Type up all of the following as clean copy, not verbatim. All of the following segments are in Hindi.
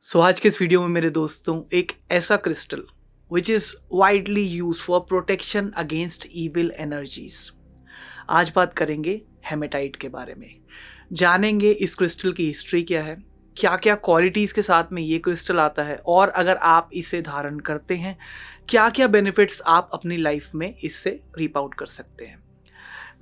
आज के इस वीडियो में मेरे दोस्तों एक ऐसा crystal which is widely use for protection against evil energies. आज बात करेंगे हेमेटाइट के बारे में। जानेंगे इस क्रिस्टल की हिस्ट्री क्या है, क्या क्या क्वालिटीज़ के साथ में ये क्रिस्टल आता है, और अगर आप इसे धारण करते हैं क्या क्या बेनिफिट्स आप अपनी लाइफ में इससे रीप आउट कर सकते हैं।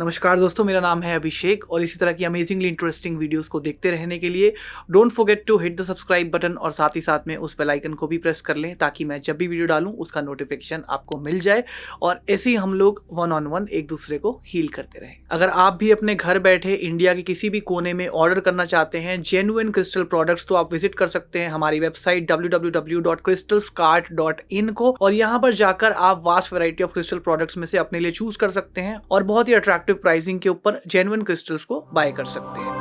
नमस्कार दोस्तों, मेरा नाम है अभिषेक और इसी तरह की अमेजिंगली इंटरेस्टिंग वीडियोस को देखते रहने के लिए don't forget to hit the subscribe button और साथ ही साथ में उस बेल आइकन को भी प्रेस कर लें ताकि मैं जब भी वीडियो डालूं उसका नोटिफिकेशन आपको मिल जाए और ऐसे ही हम लोग वन ऑन वन एक दूसरे को हील करते रहें। अगर आप भी अपने घर बैठे इंडिया के किसी भी कोने में ऑर्डर करना चाहते हैं जेन्युइन क्रिस्टल प्रोडक्ट्स, तो आप विजिट कर सकते हैं हमारी वेबसाइट www.crystalscart.in को, और यहाँ पर जाकर आप vast variety of crystal products में से अपने लिए चूज कर सकते हैं और बहुत ही अट्रैक्टिव प्राइसिंग के ऊपर जेन्युइन क्रिस्टल्स को बाय कर सकते हैं।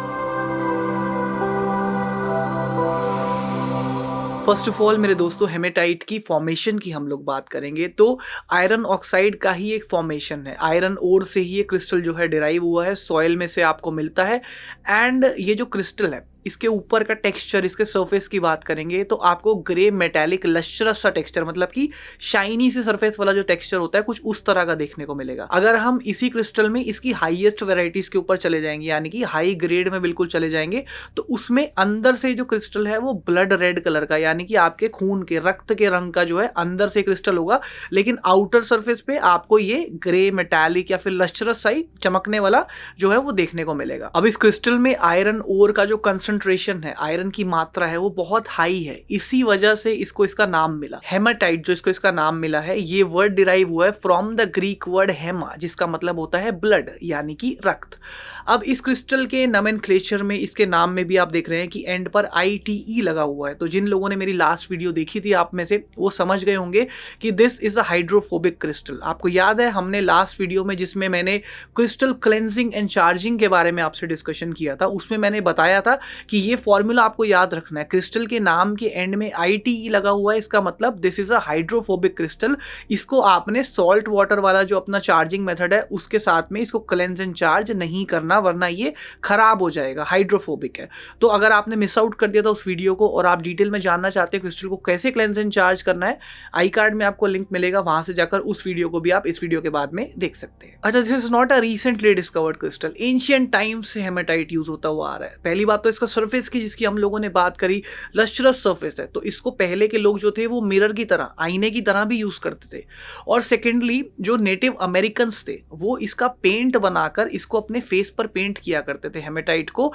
फर्स्ट ऑफ ऑल मेरे दोस्तों, हेमेटाइट की फॉर्मेशन की हम लोग बात करेंगे तो आयरन ऑक्साइड का ही एक फॉर्मेशन है। आयरन ओर से ही ये क्रिस्टल जो है डिराइव हुआ है, सॉइल में से आपको मिलता है। एंड ये जो क्रिस्टल है इसके ऊपर का टेक्सचर, इसके सरफेस की बात करेंगे तो आपको ग्रे मेटालिक लश्चरस सा टेक्सचर, मतलब कि शाइनी से सरफेस वाला जो टेक्सचर होता है कुछ उस तरह का देखने को मिलेगा। अगर हम इसी क्रिस्टल में इसकी हाईएस्ट वेराइटीज के ऊपर चले जाएंगे, यानी कि हाई ग्रेड में बिल्कुल चले जाएंगे, तो उसमें अंदर से जो क्रिस्टल है वो ब्लड रेड कलर का, यानी कि आपके खून के रक्त के रंग का जो है अंदर से क्रिस्टल होगा, लेकिन आउटर सरफेस पे आपको ये ग्रे मेटालिक या फिर लश्चरस सा ही चमकने वाला जो है वो देखने को मिलेगा। अब इस क्रिस्टल में आयरन ओर का जो कंसंट्रेशन है, आयरन की मात्रा है, वो बहुत हाई है। इसी वजह से इसको इसका नाम मिला हेमाटाइट। जो इसको इसका नाम मिला है, ये वर्ड डिराइव हुआ है from the Greek word Hema, जिसका मतलब होता है ब्लड यानी कि रक्त। अब इस क्रिस्टल के नोमेनक्लेचर में, इसके नाम में भी आप देख रहे हैं कि एंड पर ITE लगा हुआ है। तो जिन लोगों ने मेरी लास्ट वीडियो देखी थी आप में से, वो समझ गए होंगे कि this is a hydrophobic crystal. आपको याद है हमने लास्ट वीडियो में जिसमें मैंने क्रिस्टल क्लेंजिंग एंड चार्जिंग के बारे में आपसे डिस्कशन किया था, उसमें मैंने बताया था कि ये फॉर्मूला आपको याद रखना है। क्रिस्टल के नाम के एंड में ITE लगा हुआ है, इसका मतलब this is a hydrophobic crystal. इसको आपने सॉल्ट वाटर वाला जो अपना चार्जिंग मेथड है उसके साथ में इसको क्लेंज एंड चार्ज नहीं करना, वरना ये खराब हो जाएगा, हाइड्रोफोबिक है। तो अगर आपने मिस आउट कर दिया था उस वीडियो को और आप डिटेल में जानना चाहते हैं क्रिस्टल को कैसे क्लेंज एंड चार्ज करना है, आई कार्ड में आपको लिंक मिलेगा, वहां से जाकर उस वीडियो को भी आप इस वीडियो के बाद में देख सकते हैं। अच्छा, this is not a recently discovered crystal, ancient times से हेमेटाइट यूज होता हुआ आ रहा है। पहली बात तो इसका सरफेस की, जिसकी हम लोगों ने बात करी, लश्चरस सरफेस है, तो इसको पहले के लोग जो थे वो मिरर की तरह, आईने की तरह भी यूज करते थे। और सेकेंडली जो नेटिव अमेरिकन्स थे वो इसका पेंट बनाकर इसको अपने फेस पर पेंट किया करते थे। हेमेटाइट को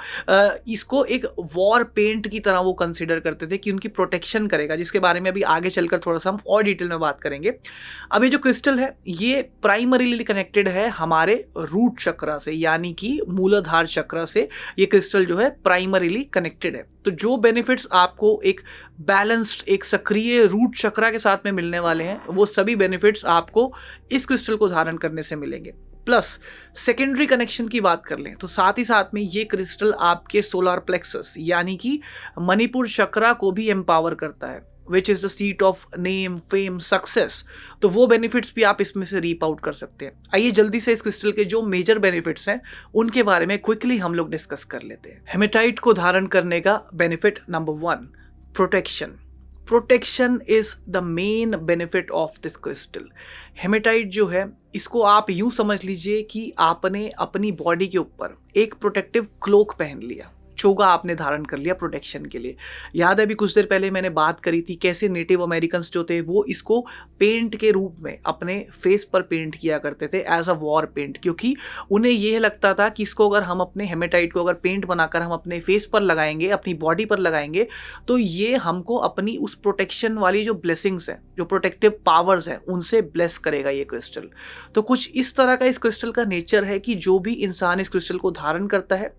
इसको एक वॉर पेंट की तरह वो कंसिडर करते थे कि उनकी प्रोटेक्शन करेगा, जिसके बारे में अभी आगे चलकर थोड़ा सा हम और डिटेल में बात करेंगे। अब ये जो क्रिस्टल है ये प्राइमरीली कनेक्टेड है हमारे रूट चक्र से, यानी कि मूलाधार चक्र से ये क्रिस्टल जो है प्राइमरीली कनेक्टेड है। तो जो बेनिफिट्स आपको एक बैलेंस्ड, एक सक्रिय रूट चक्र के साथ में मिलने वाले हैं, वो सभी बेनिफिट्स आपको इस क्रिस्टल को धारण करने से मिलेंगे। प्लस सेकेंडरी कनेक्शन की बात कर लें तो साथ ही साथ में ये क्रिस्टल आपके सोलर प्लेक्सस यानी कि मणिपुर चक्र को भी एम्पावर करता है, which is the seat of name, fame, success. तो वो बेनिफिट्स भी आप इसमें से रीप आउट कर सकते हैं। आइए जल्दी से इस क्रिस्टल के जो मेजर बेनिफिट्स हैं उनके बारे में क्विकली हम लोग डिस्कस कर लेते हैं। हेमेटाइट को धारण करने का benefit number 1, protection. Protection is the main benefit of this crystal. Hematite जो है इसको आप यूं समझ लीजिए कि आपने अपनी बॉडी के ऊपर एक प्रोटेक्टिव क्लोक पहन लिया, चोगा आपने धारण कर लिया प्रोटेक्शन के लिए। याद है अभी कुछ देर पहले मैंने बात करी थी कैसे नेटिव अमेरिकन्स जो थे वो इसको पेंट के रूप में अपने फेस पर पेंट किया करते थे एज अ वॉर पेंट, क्योंकि उन्हें यह लगता था कि इसको अगर हम अपने हेमेटाइट को अगर पेंट बनाकर हम अपने फेस पर लगाएंगे, अपनी बॉडी पर लगाएंगे, तो ये हमको अपनी उस प्रोटेक्शन वाली जो ब्लेसिंग्स हैं, जो प्रोटेक्टिव पावर्स हैं, उनसे ब्लेस करेगा ये क्रिस्टल। तो कुछ इस तरह का इस क्रिस्टल का नेचर है कि जो भी इंसान इस क्रिस्टल को धारण करता है,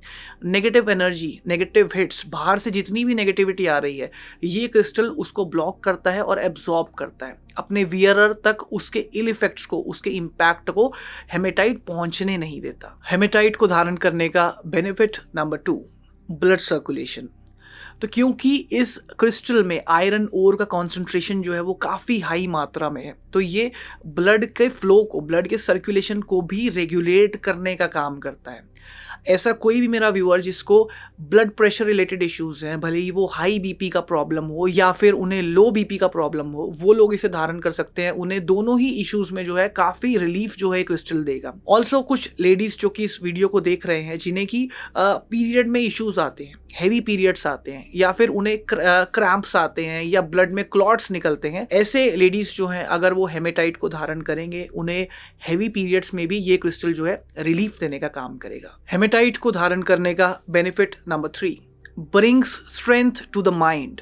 नेगेटिव एनर्जी, नेगेटिव हिट्स, बाहर से जितनी भी नेगेटिविटी आ रही है, ये क्रिस्टल उसको ब्लॉक करता है और एब्जॉर्ब करता है। अपने वियरर तक उसके इल इफेक्ट्स को, उसके इंपैक्ट को हेमेटाइट पहुंचने नहीं देता। हेमेटाइट को धारण करने का बेनिफिट नंबर 2, ब्लड सर्कुलेशन। तो क्योंकि इस क्रिस्टल में आयरन ओर का कॉन्सेंट्रेशन जो है वो काफ़ी हाई मात्रा में है, तो ये ब्लड के फ्लो को, ब्लड के सर्कुलेशन को भी रेगुलेट करने का काम करता है। ऐसा कोई भी मेरा व्यूअर जिसको ब्लड प्रेशर रिलेटेड इश्यूज हैं, भले ही वो हाई बीपी का प्रॉब्लम हो या फिर उन्हें लो बीपी का प्रॉब्लम हो, वो लोग इसे धारण कर सकते हैं। उन्हें दोनों ही इश्यूज में जो है काफ़ी रिलीफ जो है क्रिस्टल देगा। ऑल्सो कुछ लेडीज जो कि इस वीडियो को देख रहे हैं जिन्हें की पीरियड में इश्यूज आते हैं, हैवी पीरियड्स आते हैं या फिर उन्हें क्रैम्प्स आते हैं या ब्लड में क्लॉट्स निकलते हैं, ऐसे लेडीज जो हैं अगर वो हेमेटाइट को धारण करेंगे उन्हें हैवी पीरियड्स में भी ये क्रिस्टल जो है रिलीफ देने का काम करेगा। हेमेटाइट को धारण करने का benefit number 3, brings strength to the mind.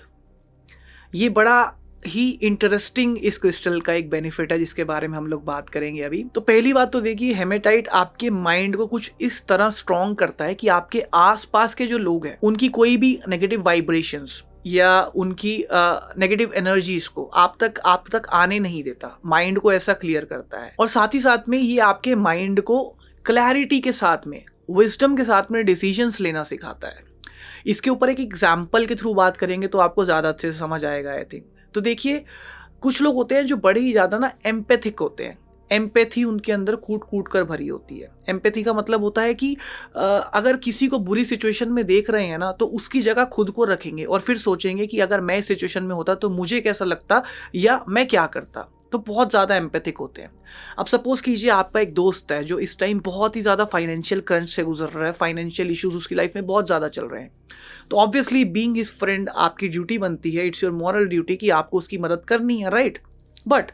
ये बड़ा ही इंटरेस्टिंग इस क्रिस्टल का एक बेनिफिट है जिसके बारे में हम लोग बात करेंगे अभी। तो पहली बात तो देखिए, हेमेटाइट आपके माइंड को कुछ इस तरह स्ट्रॉन्ग करता है कि आपके आसपास के जो लोग हैं उनकी कोई भी नेगेटिव वाइब्रेशंस या उनकी नेगेटिव एनर्जीज को आप तक आने नहीं देता। माइंड को ऐसा क्लियर करता है और साथ ही साथ में ये आपके माइंड को क्लैरिटी के साथ में, विजडम के साथ में डिसीजंस लेना सिखाता है। इसके ऊपर एक एग्जाम्पल के थ्रू बात करेंगे तो आपको ज़्यादा अच्छे से समझ आएगा आई थिंक। तो देखिए, कुछ लोग होते हैं जो बड़े ही ज़्यादा ना एम्पैथिक होते हैं। एम्पैथी उनके अंदर कूट कूट कर भरी होती है। एम्पैथी का मतलब होता है कि अगर किसी को बुरी सिचुएशन में देख रहे हैं ना तो उसकी जगह खुद को रखेंगे और फिर सोचेंगे कि अगर मैं इस सिचुएशन में होता तो मुझे कैसा लगता या मैं क्या करता। तो बहुत ज़्यादा एम्पैथिक होते हैं। अब सपोज कीजिए आपका एक दोस्त है जो इस टाइम बहुत ही ज़्यादा फाइनेंशियल क्रंच से गुजर रहा है, फाइनेंशियल इश्यूज उसकी लाइफ में बहुत ज़्यादा चल रहे हैं। तो ऑब्वियसली बीइंग हिज फ्रेंड आपकी ड्यूटी बनती है, इट्स योर मॉरल ड्यूटी कि आपको उसकी मदद करनी है, राइट। बट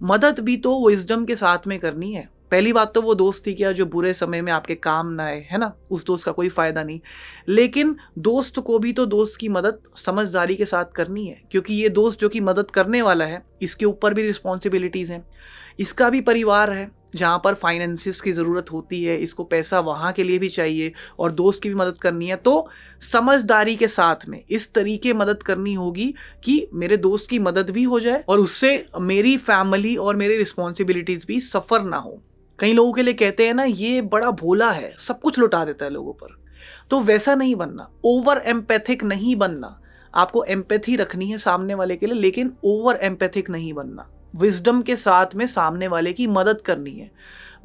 मदद भी तो विजडम के साथ में करनी है। पहली बात तो वो दोस्त ही क्या जो बुरे समय में आपके काम ना आए, है ना, उस दोस्त का कोई फायदा नहीं। लेकिन दोस्त को भी तो दोस्त की मदद समझदारी के साथ करनी है, क्योंकि ये दोस्त जो कि मदद करने वाला है इसके ऊपर भी रिस्पॉन्सिबिलिटीज़ हैं। इसका भी परिवार है जहाँ पर फाइनेंसिस की ज़रूरत होती है, इसको पैसा वहाँ के लिए भी चाहिए और दोस्त की भी मदद करनी है। तो समझदारी के साथ में इस तरीके मदद करनी होगी कि मेरे दोस्त की मदद भी हो जाए और उससे मेरी फैमिली और मेरी रिस्पॉन्सिबिलिटीज़ भी सफ़र ना हो। कई लोगों के लिए कहते हैं ना, ये बड़ा भोला है, सब कुछ लुटा देता है लोगों पर। तो वैसा नहीं बनना, ओवर एम्पैथिक नहीं बनना। आपको एम्पैथी रखनी है सामने वाले के लिए, लेकिन ओवर एम्पैथिक नहीं बनना। विजडम के साथ में सामने वाले की मदद करनी है।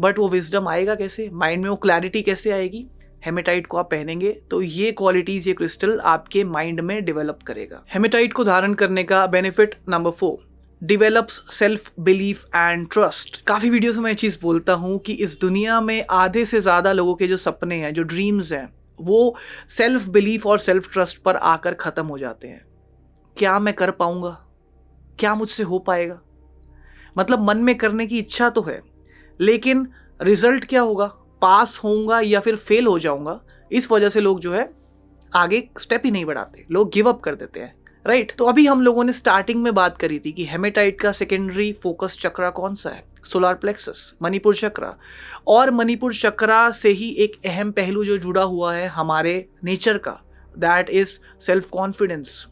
बट वो विजडम आएगा कैसे, माइंड में वो क्लैरिटी कैसे आएगी? हेमेटाइट को आप पहनेंगे तो ये क्वालिटीज ये क्रिस्टल आपके माइंड में डेवलप करेगा। हेमेटाइट को धारण करने का benefit number 4, develops self belief and trust. काफ़ी वीडियोस में मैं चीज़ बोलता हूँ कि इस दुनिया में आधे से ज़्यादा लोगों के जो सपने हैं, जो ड्रीम्स हैं, वो सेल्फ बिलीफ और सेल्फ ट्रस्ट पर आकर ख़त्म हो जाते हैं। क्या मैं कर पाऊँगा? क्या मुझसे हो पाएगा? मतलब मन में करने की इच्छा तो है, लेकिन रिजल्ट क्या होगा? पास होऊंगा या फिर फेल हो जाऊंगा? इस वजह से लोग जो है आगे स्टेप ही नहीं बढ़ाते, लोग गिव अप कर देते हैं, राइट। तो अभी हम लोगों ने स्टार्टिंग में बात करी थी कि हेमेटाइट का सेकेंडरी फोकस चक्रा कौन सा है? सोलार प्लेक्सस, मणिपुर चक्रा। और मणिपुर चक्रा से ही एक अहम पहलू जो जुड़ा हुआ है हमारे नेचर का, that is self confidence,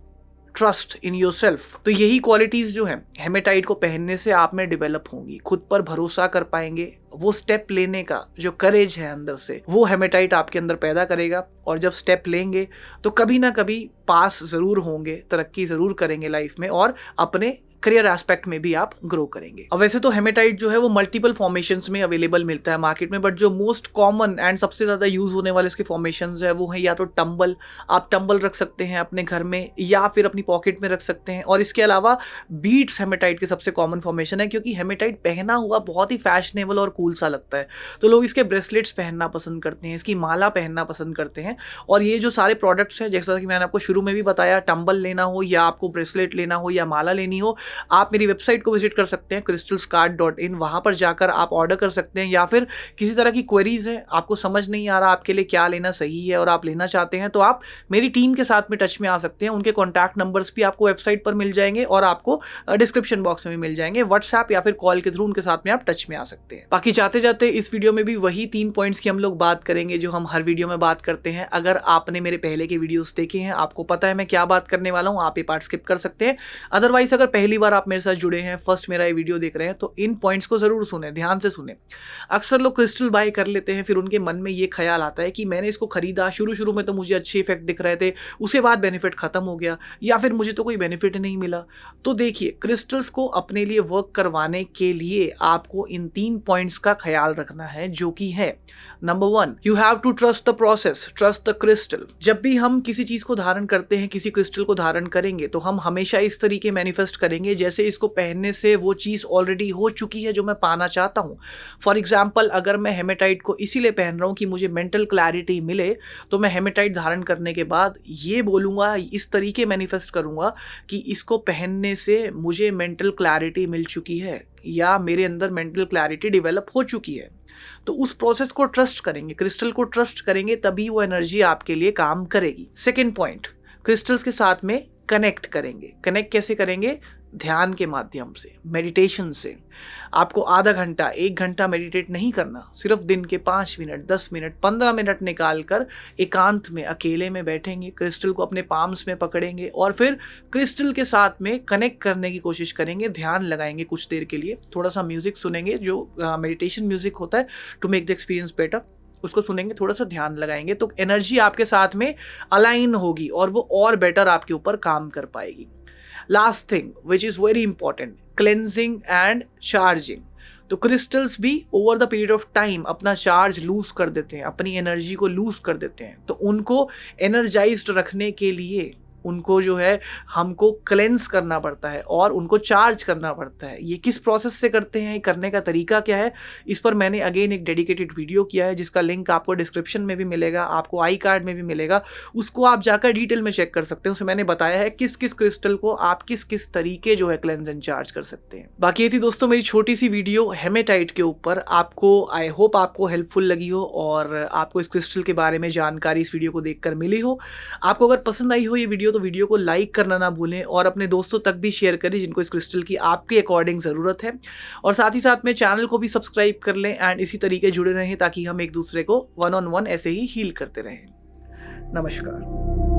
trust in your self. तो यही क्वालिटीज़ जो है हेमेटाइट को पहनने से आप में डेवलप होंगी। खुद पर भरोसा कर पाएंगे, वो स्टेप लेने का जो करेज है अंदर से, वो हेमेटाइट आपके अंदर पैदा करेगा। और जब स्टेप लेंगे तो कभी ना कभी पास ज़रूर होंगे, तरक्की ज़रूर करेंगे लाइफ में और अपने करियर एस्पेक्ट में भी आप ग्रो करेंगे। अब वैसे तो हेमेटाइट जो है वो मल्टीपल फॉर्मेशंस में अवेलेबल मिलता है मार्केट में, बट जो मोस्ट कॉमन एंड सबसे ज़्यादा यूज़ होने वाले इसके फॉर्मेशंस है वो है या तो टंबल, आप टंबल रख सकते हैं अपने घर में या फिर अपनी पॉकेट में रख सकते हैं। और इसके अलावा बीट्स हेमेटाइट के सबसे कॉमन फॉर्मेशन है, क्योंकि हेमेटाइट पहना हुआ बहुत ही फैशनेबल और कूल सा लगता है। तो लोग इसके ब्रेसलेट्स पहनना पसंद करते हैं, इसकी माला पहनना पसंद करते हैं। और ये जो सारे प्रोडक्ट्स हैं, जैसा कि मैंने आपको शुरू में भी बताया, टंबल लेना हो या आपको ब्रेसलेट लेना हो या माला लेनी हो, आप मेरी वेबसाइट को विजिट कर सकते हैं crystalscart.in। वहां पर जाकर आप ऑर्डर कर सकते हैं। या फिर किसी तरह की क्वेरीज है, आपको समझ नहीं आ रहा आपके लिए क्या लेना सही है और आप लेना चाहते हैं, तो आप मेरी टीम के साथ में टच में आ सकते हैं। उनके कॉन्टैक्ट नंबर्स भी आपको वेबसाइट पर मिल जाएंगे और आपको डिस्क्रिप्शन बॉक्स में भी मिल जाएंगे। व्हाट्सएप या फिर कॉल के थ्रू उनके साथ में आप टच में आ सकते हैं। बाकी जाते जाते इस वीडियो में भी वही 3 पॉइंट्स की हम लोग बात करेंगे जो हम हर वीडियो में बात करते हैं। अगर आपने मेरे पहले के वीडियोस देखे हैं, आपको पता है मैं क्या बात करने वाला हूँ, आप ये पार्ट स्किप कर सकते हैं। अदरवाइज अगर पहली बार आप मेरे साथ जुड़े हैं, फर्स्ट मेरा ये वीडियो देख रहे हैं, तो इन पॉइंट्स को ज़रूर सुने, ध्यान से सुने। अक्सर लोग क्रिस्टल बाय कर लेते हैं, फिर उनके मन में ये ख्याल आता है कि मैंने इसको खरीदा, शुरू में तो मुझे अच्छे इफेक्ट दिख रहे थे, उसके बाद बेनिफिट खत्म हो गया, या फिर मुझे तो कोई बेनिफिट नहीं मिला। तो देखिए, क्रिस्टल्स को अपने लिए वर्क करवाने के लिए आपको इन 3 पॉइंट्स का ख्याल रखना है, जो कि है number 1, you have to trust the process, trust the crystal. जब भी हम किसी चीज को धारण करते हैं, किसी क्रिस्टल को धारण करेंगे, तो हम हमेशा इस तरीके मैनिफेस्ट करेंगे जैसे इसको पहनने से वो चीज ऑलरेडी हो चुकी है जो मैं पाना चाहता हूं। फॉर एग्जाम्पल, अगर मैं हेमेटाइट को इसीलिए पहन रहा हूं कि मुझे मेंटल क्लैरिटी मिले, तो मैं हेमेटाइट धारण करने के बाद ये बोलूंगा, इस तरीके मैनिफेस्ट करूंगा कि इसको पहनने से मुझे मेंटल क्लैरिटी मिल चुकी है या मेरे अंदर मेंटल क्लैरिटी डेवलप हो चुकी है। तो उस प्रोसेस को ट्रस्ट करेंगे, क्रिस्टल को ट्रस्ट करेंगे, तभी वो एनर्जी आपके लिए काम करेगी। सेकेंड पॉइंट, क्रिस्टल्स के साथ में कनेक्ट करेंगे। कनेक्ट कैसे करेंगे? ध्यान के माध्यम से, मेडिटेशन से। आपको आधा घंटा, 1 घंटा मेडिटेट नहीं करना, सिर्फ दिन के 5 मिनट, 10 मिनट, 15 मिनट निकाल कर एकांत में, अकेले में बैठेंगे, क्रिस्टल को अपने पाम्स में पकड़ेंगे और फिर क्रिस्टल के साथ में कनेक्ट करने की कोशिश करेंगे। ध्यान लगाएंगे कुछ देर के लिए, थोड़ा सा म्यूजिक सुनेंगे, जो मेडिटेशन म्यूजिक होता है, to make the experience better, उसको सुनेंगे, थोड़ा सा ध्यान लगाएंगे, तो एनर्जी आपके साथ में अलाइन होगी और वो और बेटर आपके ऊपर काम कर पाएगी। Last thing which is very important, cleansing and charging. तो क्रिस्टल्स भी over the period of time अपना चार्ज लूज कर देते हैं, अपनी एनर्जी को लूज कर देते हैं। तो उनको एनर्जाइज्ड रखने के लिए उनको जो है हमको क्लेंस करना पड़ता है और उनको चार्ज करना पड़ता है। ये किस प्रोसेस से करते हैं, करने का तरीका क्या है, इस पर मैंने अगेन एक डेडिकेटेड वीडियो किया है, जिसका लिंक आपको डिस्क्रिप्शन में भी मिलेगा, आपको आई कार्ड में भी मिलेगा, उसको आप जाकर डिटेल में चेक कर सकते हैं। उसमें मैंने बताया है किस किस क्रिस्टल को आप किस किस तरीके जो है क्लेंस एंड चार्ज कर सकते हैं। बाकी ये थी दोस्तों मेरी छोटी सी वीडियो हेमेटाइट के ऊपर। आपको, आई होप आपको हेल्पफुल लगी हो और आपको इस क्रिस्टल के बारे में जानकारी इस वीडियो को देखकर मिली हो। आपको अगर पसंद आई हो ये वीडियो, तो वीडियो को लाइक करना ना भूलें और अपने दोस्तों तक भी शेयर करें जिनको इस क्रिस्टल की आपके अकॉर्डिंग ज़रूरत है। और साथ ही साथ में चैनल को भी सब्सक्राइब कर लें एंड इसी तरीके जुड़े रहें, ताकि हम एक दूसरे को 1-on-1 ऐसे ही हील करते रहें। नमस्कार।